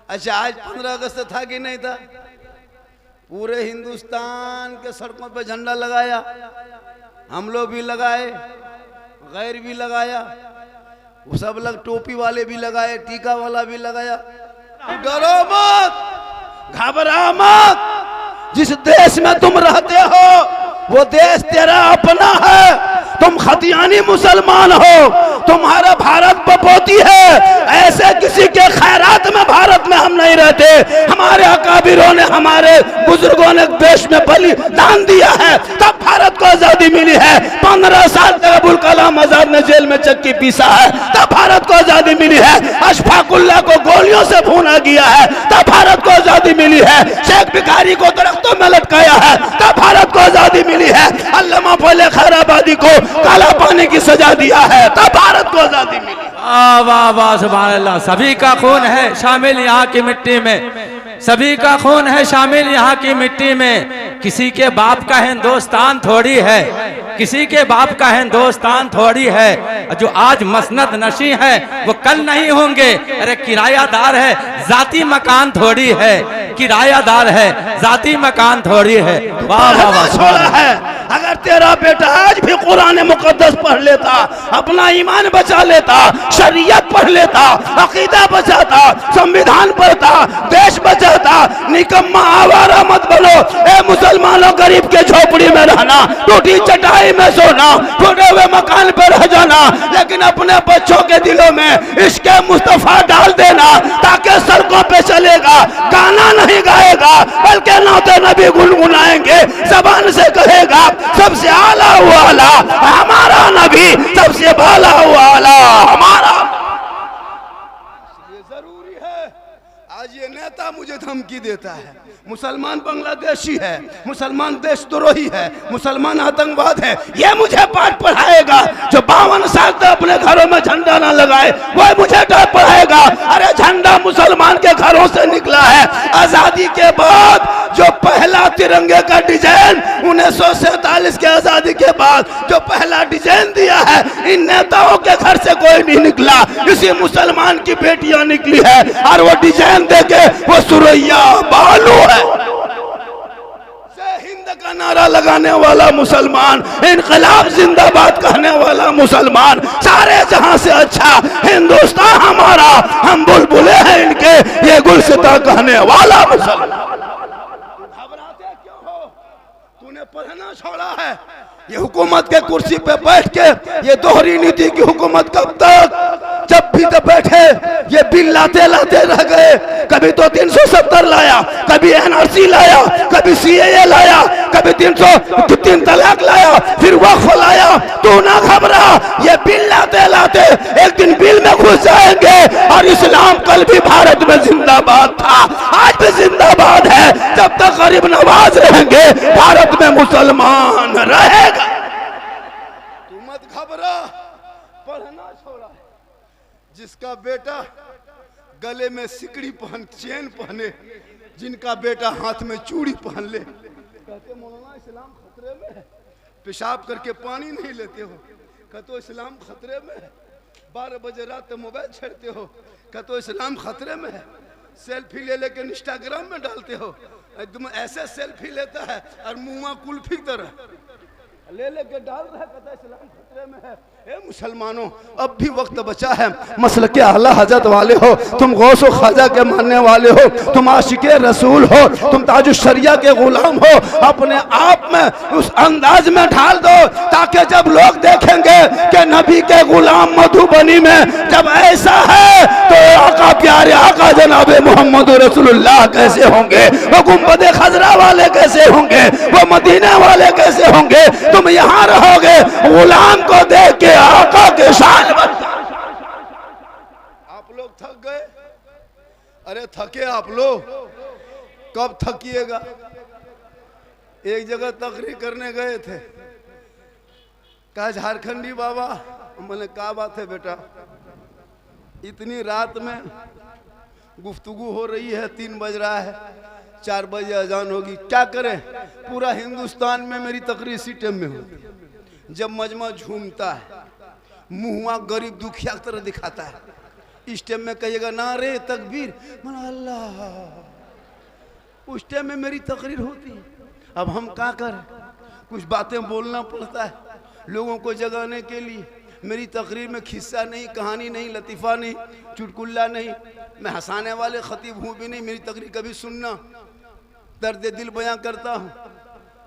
अच्छा, आज 15 अगस्त था कि नहीं था? पूरे हिंदुस्तान के सड़कों पे झंडा लगाया, हम लोग भी लगाए, गैर भी लगाया, वो सब लोग टोपी वाले भी लगाए, टीका वाला भी लगाया। डरो मत, घबरा मत, जिस देश में तुम रहते हो वो देश तेरा अपना है। तुम खतियानी मुसलमान हो, तुम्हारा भारत बपोती है। ऐसे किसी के खैरात में भारत में हम नहीं रहते। हमारे अकाबिरों ने, हमारे बुजुर्गों ने देश में बलिदान दिया है, तब भारत को आजादी मिली है। 15 साल तक अबुल कलाम आजाद ने जेल में चक्की पीसा है, तब भारत को आजादी मिली है। अशफाकुल्लाह को गोलियों से भूना गया है, तब भारत को आजादी मिली है। शेख भिखारी को दरख्तों में लटकाया है, तब भारत को आजादी मिली है। अल्लामा फजल खैराबादी को काला पानी की सजा दिया है, तब भारत को आजादी मिली। वाह वाह वाह, सुभान अल्लाह। सभी का खून है शामिल यहाँ की मिट्टी में, सभी का खून है शामिल यहाँ की मिट्टी में। किसी के बाप का हिंदुस्तान थोड़ी है, किसी के बाप का हिंदुस्तान थोड़ी है। जो आज मसनद नशी है वो कल नहीं होंगे। अरे किरायादार है, जाती मकान थोड़ी है, किरायादार है, जाती मकान थोड़ी है। वाह वाह वाह, छोड़ा है। अगर तेरा बेटा आज भी कुरान मुकद्दस पढ़ लेता, अपना ईमान बचा लेता, शरीयत पढ़ लेता, अकीदा बचाता, संविधान पढ़ता, देश बचाता, निकम्मा आवारा मत बनो। ए मुसलमानों, गरीब के झोपड़ी में रहना, टूटी चटाई में सोना, टूटे हुए मकान पर रह जाना, लेकिन अपने बच्चों के दिलों में इश्क मुस्तफा डाल देना, ताकि सड़कों पे चलेगा, गाना नहीं गाएगा बल्कि नाते नबी गुनगुनाएंगे, जबान से कहेगा सबसे आला वाला हमारा नबी, सबसे बाला वाला हमारा। ये जरूरी है। आज ये नेता मुझे धमकी देता है, मुसलमान बांग्लादेशी है, मुसलमान देशद्रोही है, मुसलमान आतंकवाद है, ये मुझे पाठ पढ़ाएगा। जो 52 साल तक अपने घरों में झंडा ना लगाए वो मुझे पाठ पढ़ाएगा। अरे झंडा मुसलमान के घरों से निकला है। आजादी के बाद जो पहला तिरंगे का डिजाइन 1947 के आजादी के बाद जो पहला डिजाइन दिया है, इन नेताओं के घर से कोई नहीं निकला, इसी मुसलमान की बेटियां निकली है। और वो डिजाइन देके वो सुरैया बालू है। हिंद का नारा लगाने वाला मुसलमान, इनकलाब जिंदाबाद कहने वाला मुसलमान, सारे जहां से अच्छा हिंदुस्तान हमारा, हम बुलबुले हैं इनके, ये गुलसिता कहने वाला मुसलमान। घबराते क्यों हो? तूने पढ़ना छोड़ा है। ये हुकूमत के कुर्सी पे बैठ के ये दोहरी नीति की हुकूमत कब तक? जब भी तो बैठे ये बिल लाते लाते रह गए। कभी तो 370 लाया, कभी एनआरसी लाया, कभी सीएए लाया, कभी 303 तलाक लाया, फिर वक्फ लाया। तू ना घबरा, ये बिल लाते लाते एक दिन बिल में घुस जाएंगे। और इस्लाम कल भी भारत में जिंदाबाद था, आज भी जिंदाबाद है। जब तक गरीब नवाज रहेंगे भारत में मुसलमान रहेगा। तू मत घबरा, पढ़ना छोड़ा। जिसका बेटा गले में सिकड़ी पहन, चेन पहने, जिनका बेटा हाथ में चूड़ी पहन ले, कहते मौलाना इस्लाम खतरे में है। पेशाब करके पानी नहीं लेते हो, कहते इस्लाम खतरे में है। 12 बजे रात मोबाइल छेड़ते हो, कहते इस्लाम खतरे में है। सेल्फी ले लेके इंस्टाग्राम में डालते हो, एकदम ऐसे सेल्फी लेता है और मुंह कुल्फी तरह ले लेके डाल रहा है, कहता इस्लाम खतरे में है। ए मुसलमानों, अब भी वक्त बचा है। मसल के आला हजरत वाले हो, तुम गौसो ख्वाजा के मानने वाले हो, तुम आशिके रसूल हो, तुम ताजु शरिया के गुलाम हो। अपने आप में उस अंदाज में ढाल दो ताकि जब लोग देखेंगे कि नबी के गुलाम मधुबनी में जब ऐसा है तो आका प्यारे आका जनाबे मोहम्मद रसूलुल्लाह कैसे होंगे, वो गुंबद खजरा वाले कैसे होंगे, वो मदीना वाले कैसे होंगे। तुम यहाँ रहोगे गुलाम को देख के आका के शान बन। आप लोग थक गए? अरे थके आप लोग, कब थकिएगा? एक जगह तकरीर करने गए थे, कहा झारखंडी बाबा, मैंने कहा बात है बेटा, इतनी रात में गुफ्तगू हो रही है, 3 बज रहा है, 4 बजे अजान होगी, क्या करें? पूरा हिंदुस्तान में मेरी तकरीर इसी टाइम में होती है। जब मजमा झूमता है, मुहुआ गरीब दुखिया की तरह दिखाता है, इस टाइम में कहिएगा नारे तकबीर, मना अल्लाह, उस टाइम में मेरी तकरीर होती है। अब हम क्या करें, कुछ बातें बोलना पड़ता है लोगों को जगाने के लिए। मेरी तकरीर में खिस्सा नहीं, कहानी नहीं, लतीफ़ा नहीं, चुटकुल्ला नहीं, मैं हंसाने वाले खतीब हूँ भी नहीं। मेरी तकरीर कभी सुनना, दर्द दिल बयां करता हूँ।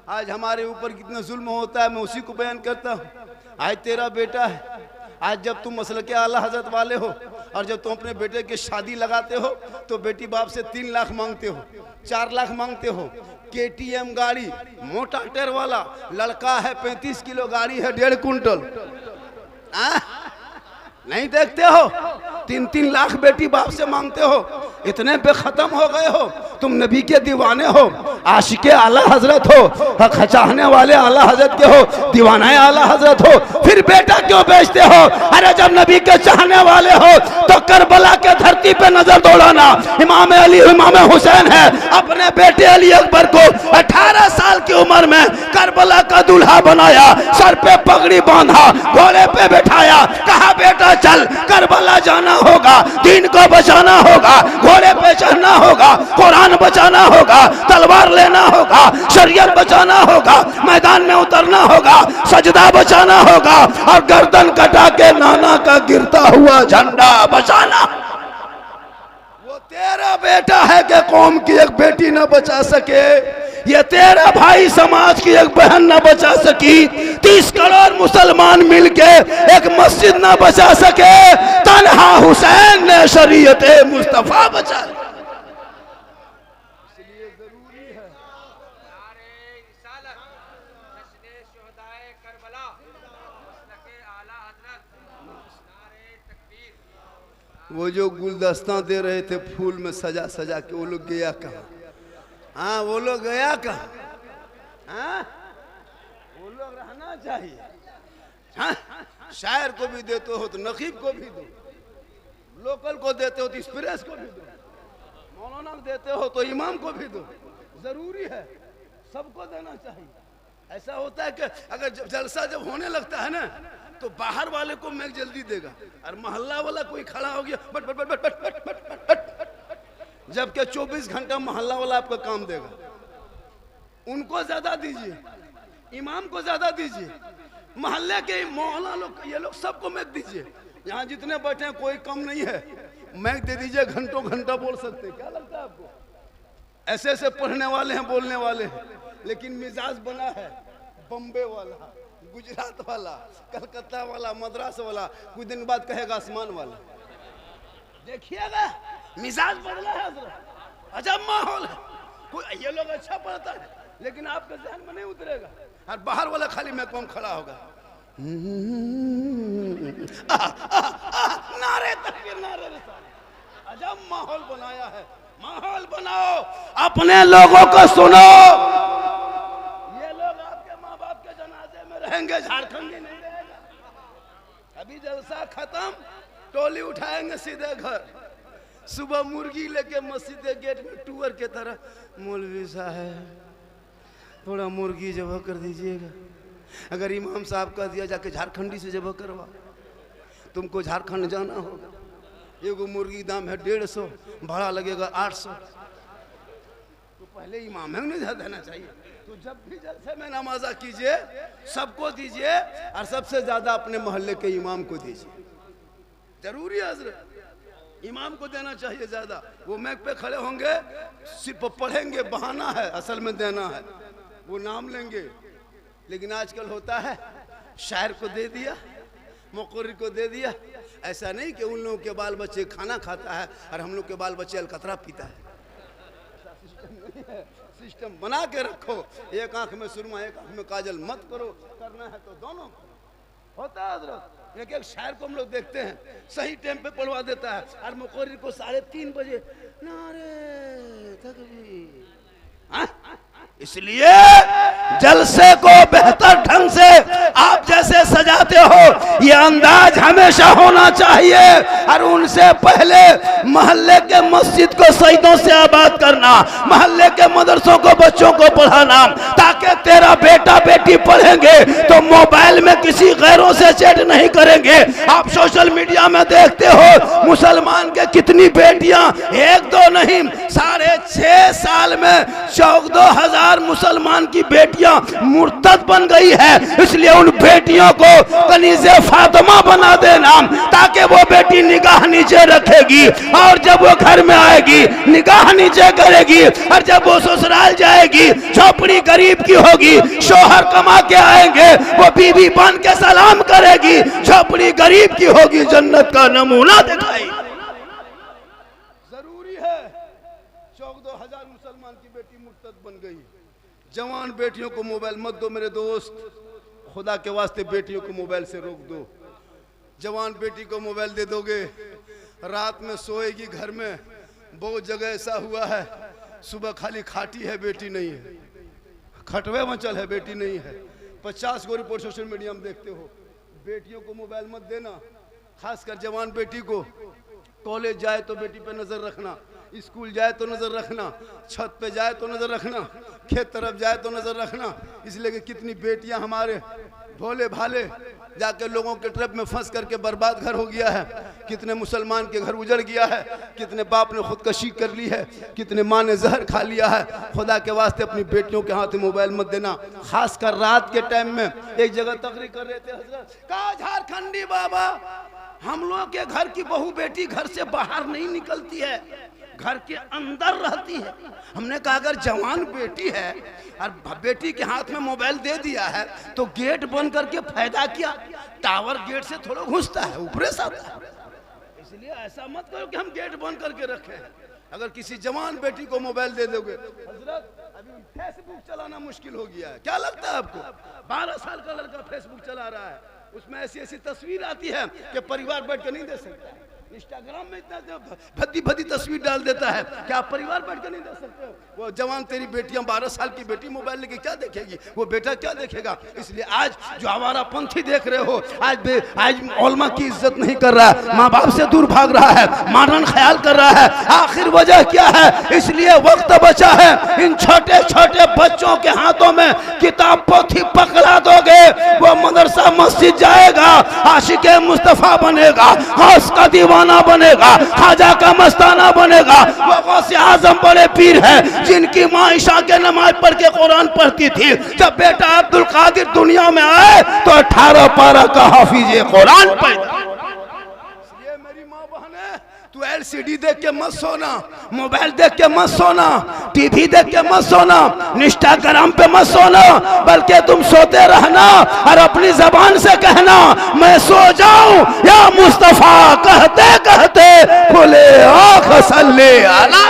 आज हमारे ऊपर कितना जुल्म होता है मैं उसी को बयान करता हूँ। आज तेरा बेटा है, आज जब तुम मसल के आला हजरत वाले हो और जब तुम अपने बेटे की शादी लगाते हो तो बेटी बाप से 3 लाख मांगते हो, 4 लाख मांगते हो। KTM गाड़ी, मोटा टायर वाला, लड़का है 35 किलो, गाड़ी है 1.5 कुंटल। नहीं देखते हो, 3-3 लाख बेटी बाप से मांगते हो। इतने पे खत्म हो गए हो, तुम नबी के दीवाने हो, आशिके आला हजरत हो, हक चाहने वाले आला हजरत के हो, दीवाना आला हजरत हो, फिर बेटा क्यों बेचते हो? अरे जब नबी के चाहने वाले हो तो करबला के धरती पे नजर दौड़ाना। इमाम अली, इमाम हुसैन है, अपने बेटे अली अकबर को 18 साल की उम्र में करबला का दूल्हा बनाया, सर पे पगड़ी बांधा, घोड़े पे बैठाया, कहा बेटा चल करबला जाना होगा, दीन को बचाना होगा, घोड़े पे चढ़ना होगा, कुरान बचाना होगा, तलवार लेना होगा, शरीयत बचाना होगा, मैदान में उतरना होगा, सजदा बचाना होगा और गर्दन कटा के नाना का गिरता हुआ झंडा बचाना। वो तेरा बेटा है कि कौम की एक बेटी न बचा सके, ये तेरा भाई समाज की एक बहन न बचा सकी, 30 करोड़ मुसलमान मिलके एक मस्जिद न बचा सके, तन्हा हुसैन ने शरीयत मुस्तफा बचा। इसलिए जरूरी है वो जो गुलदस्ता दे रहे थे फूल में सजा सजा के, वो लोग गया कहाँ? हाँ, वो लोग गया कहाँ? हाँ, वो लोग रहना चाहिए। हाँ, शायर को भी देते हो तो नकीब को भी दो, लोकल को देते हो तो एक्सप्रेस को भी दो, मौलाना को देते हो तो इमाम को भी दो। जरूरी है, सबको देना चाहिए। ऐसा होता है कि अगर जलसा जब होने लगता है ना तो बाहर वाले को मैक जल्दी देगा और मोहल्ला वाला कोई खड़ा हो गया but but but but but but but but, जबकि 24 घंटा मोहल्ला वाला आपका काम देगा। उनको ज्यादा दीजिए, इमाम को ज्यादा दीजिए, मोहल्ले के मोहल्ला लोग, ये लोग सबको मैक दीजिए। यहाँ जितने बैठे हैं कोई कम नहीं है, मैक दे दीजिए, घंटों घंटा बोल सकते हैं। क्या लगता है आपको? ऐसे ऐसे पढ़ने वाले हैं, बोलने वाले हैं, लेकिन मिजाज बना है बम्बे वाला, गुजरात वाला, कलकत्ता वाला, मद्रास वाला, कुछ दिन बाद कहेगा आसमान वाला। देखिएगा मिजाज बदला है, अजब माहौल है। ये लोग अच्छा पढ़ता है लेकिन आपके ज़हन में नहीं उतरेगा, और बाहर वाला खाली मैं कौन खड़ा होगा। नारे तकबीर, नारे रिसालत। अजब माहौल बनाया है। माहौल बनाओ, अपने लोगों को सुनो। ये लोग आपके माँ बाप के जनाजे में रहेंगे, झारखंडी नहीं रहेगा। अभी जलसा खत्म, टोली उठाएंगे सीधे घर। सुबह मुर्गी लेके मस्जिद के गेट में टूअर के तरह, मौलवी साहब थोड़ा मुर्गी जबह कर दीजिएगा। अगर इमाम साहब कह दिया जाके झारखंडी से जबह करवा, तुमको झारखंड जाना होगा। एगो मुर्गी दाम है 150, भाड़ा लगेगा 800। तो पहले इमाम है नहीं देना चाहिए। तो जब भी जलसे में नमाजा कीजिए, सबको दीजिए और सबसे ज्यादा अपने मोहल्ले के इमाम को दीजिए। जरूरी है हजरत, इमाम को देना चाहिए ज्यादा। वो मैक पे खड़े होंगे, सिर्फ पढ़ेंगे, बहाना है, असल में देना है। वो नाम लेंगे, लेकिन आजकल होता है शायर को दे दिया, मुक़र्रिर को दे दिया। ऐसा नहीं कि उन लोगों के बाल बच्चे खाना खाता है और हम लोग के बाल बच्चे अलकतरा पीता है। ऐसा सिस्टम नहीं है। सिस्टम बना के रखो, एक आंख में सुरमा एक आंख में काजल मत करो। करना है तो दोनों को होता है हजरत। एक एक शायर को हम लोग देखते हैं सही टाइम पे पढ़वा देता है और मुक़र्रिर को 3:30 बजे नारे तकबीर। इसलिए जलसे को बेहतर ढंग से आप जैसे सजाते हो ये अंदाज हमेशा होना चाहिए। और उनसे पहले मोहल्ले के मस्जिद को सईदों से आबाद करना, मोहल्ले के मदरसों को बच्चों को पढ़ाना, ताकि तेरा बेटा बेटी पढ़ेंगे तो मोबाइल में किसी गैरों से चैट नहीं करेंगे। आप सोशल मीडिया में देखते हो मुसलमान के कितनी बेटियां, एक दो नहीं 6.5 साल में 14,000 मुसलमान की बेटियां मुर्तद बन गई है। इसलिए उन बेटियों को कनीज़े फातिमा बना देना, ताकि वो बेटी निगाह नीचे रखेगी और जब वो घर में आएगी निगाह नीचे करेगी, और जब वो ससुराल जाएगी झोपड़ी गरीब की होगी, शोहर कमा के आएंगे वो बीवी बन के सलाम करेगी, झोपड़ी गरीब की होगी, जन्नत का नमूना दिखाई। जरूरी है 14,000 मुसलमान की बेटी मुर्तद बन गई। जवान बेटियों को मोबाइल मत दो मेरे दोस्त, खुदा के वास्ते बेटियों को मोबाइल से रोक दो। जवान बेटी को मोबाइल दे दोगे रात में सोएगी घर में, बहुत जगह ऐसा हुआ है सुबह खाली खाटी है बेटी नहीं है, खटवे मचल है बेटी नहीं है। 50 को रिपोर्ट सोशल मीडिया में देखते हो। बेटियों को मोबाइल मत देना, खासकर जवान बेटी को। कॉलेज जाए तो बेटी पे नजर रखना, स्कूल जाए तो नजर रखना, छत पे जाए तो नजर रखना, खेत तरफ जाए तो नजर रखना। इसलिए कि कितनी बेटियां हमारे भोले भाले जाके लोगों के ट्रैप में फंस करके बर्बाद घर हो गया है, कितने मुसलमान के घर उजड़ गया है, कितने बाप ने खुदकशी कर ली है, कितने माँ ने जहर खा लिया है। खुदा के वास्ते अपनी बेटियों के हाथ में मोबाइल मत देना, खासकर रात के टाइम में। एक जगह तकरीर कर रहे थे हजरत, कहा झारखंडी बाबा हम लोगों के घर की बहू बेटी घर से बाहर नहीं निकलती है, घर के अंदर रहती है। हमने कहा अगर जवान बेटी है और बेटी के हाथ में मोबाइल दे दिया है तो गेट बंद करके फायदा क्या? टावर गेट से थोड़ा घुसता है, ऊपर से आता है। इसलिए ऐसा मत करो कि हम गेट बंद करके रखें। अगर किसी जवान बेटी को मोबाइल दे दोगे, हजरत अभी फेसबुक चलाना मुश्किल हो गया है, क्या लगता है आपको? 12 साल का लड़का फेसबुक चला रहा है, उसमें ऐसी ऐसी तस्वीर आती है कि परिवार बैठ कर नहीं दे सकता। इंस्टाग्राम में इतना भद्दी भद्दी तस्वीर डाल देता है कि आप परिवार बैठ कर नहीं दे सकते हो। वो जवान तेरी बेटियां 12 साल की बेटी मोबाइल लेके क्या देखेगी, वो बेटा क्या देखेगा? इसलिए आज जो आवारा पंथी देख रहे हो, आज उलमा की इज्जत नहीं कर रहा है, माँ बाप से दूर भाग रहा है, मॉडर्न ख्याल कर रहा है। आखिर वजह क्या है? इसलिए वक्त बचा है, इन छोटे छोटे बच्चों के हाथों में किताब पोथी पकड़ा दोगे, वो मदरसा मस्जिद जाएगा, आशिक़े मुस्तफा बनेगा, गौस का दीवाना बनेगा, खाजा का मस्ताना बनेगा। वो गौसे आजम बड़े पीर है जिनकी माँ ईशा के नमाज पढ़ के कुरान पढ़ती थी। जब बेटा अब्दुल कादिर दुनिया में आए तो 18 पारा का हाफिज कुरान पैदा। तू एलसीडी देख के मत सोना, मोबाइल देख के मत सोना, टीवी देख के मत सोना, इंस्टाग्राम पे मत सोना, बल्कि तुम सोते रहना और अपनी जबान से कहना मैं सो जाऊं या मुस्तफा कहते कहते खुले आँख सल्ले अला।